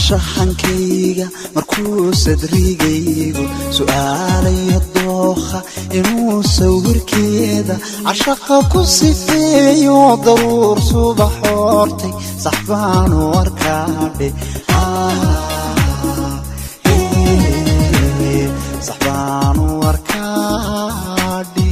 shaxankayga markuu sadrigaygu su'aalayo dooqa inuu sawirkeeda cashaqa ku sifeeyo daruur subax hortay saxbaan u arkaadhe saxbaan u arkaadhe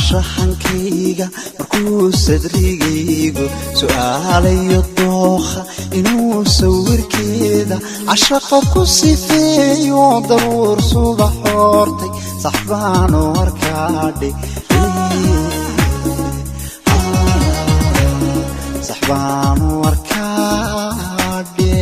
shaxankayga markuu sadrigaygu su'aalayo dooqa inuu sawirkeeda cashaqa ku sifeeyo daruur subax hortay saxbaan u arkaadhe saxbaan u arkaadhe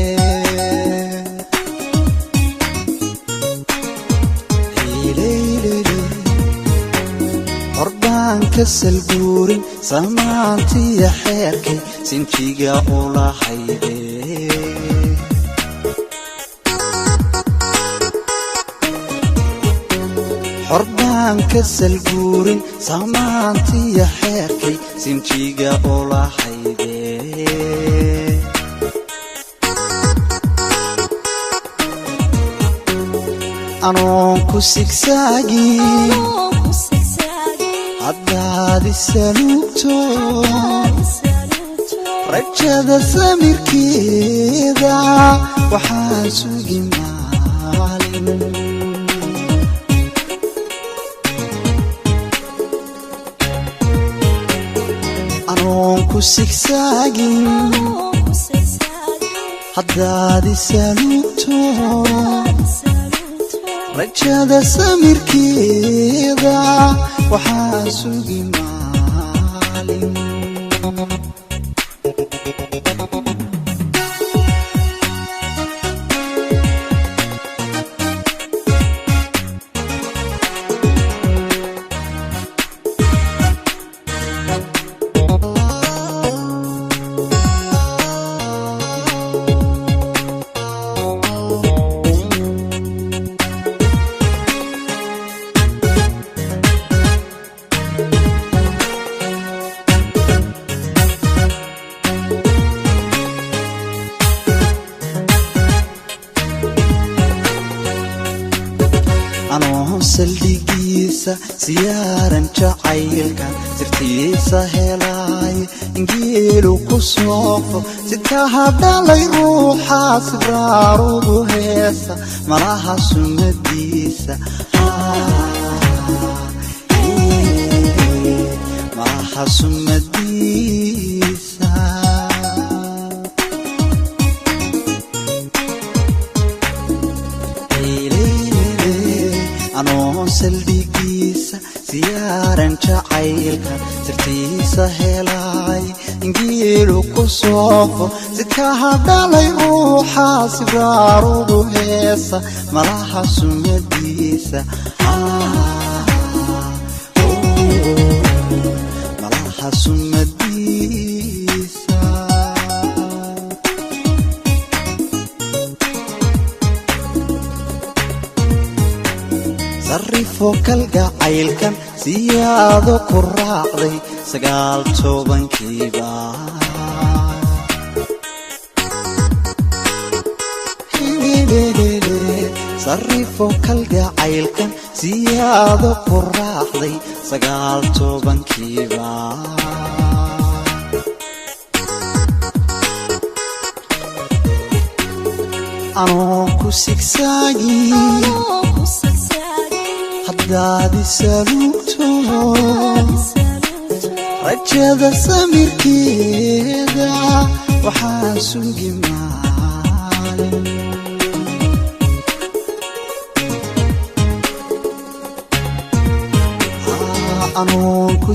kasalbuurin samaantiya xeerkay sinjiga ula hayde xorbaan kasalbuurin samaantiya xeerkay sinjiga ula hayde anoon ku sigsaagin haddaad isalugto rajada samirkeeda waxaan sugi maalin anoon ku sigsaagin haddaad isalugto rajada samirkeeda waxaan sugi maalin anoon saldhigiisa siyaaran jacaylka sirtiisa helaaye ingeelu ku soofo sitaha dhalay ruuxa sibraarugu heesa malaha sunnadiisa malaha sunnadiisa anoon saldhigiisa siyaaran jacaylka sirtiisa helaay ingeelu ku soofo sikaha dhalay ruuxa sibraarugu heesa malaha sunnadiisa malaha sunnadiisa sarrifo kalgacaylkan siyaado ku raacday 19 sarrifo kalgacaylkan siyaado ku raacday 19 anoon ku sigsaagin haddaad isalugto rajada samirkeeda waxaan sugi maalin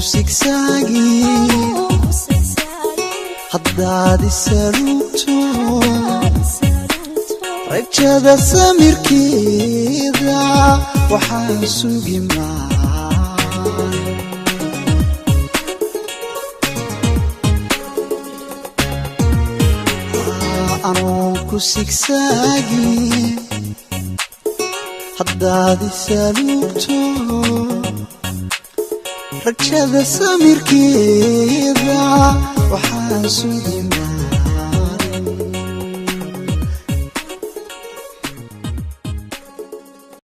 sigsaagi haddaad isalugto rajada samirkeeda waxaan sugi maayo anoon ku sigsaagi haddaad isalugto rajada samirkeeda waxaan sugi maayo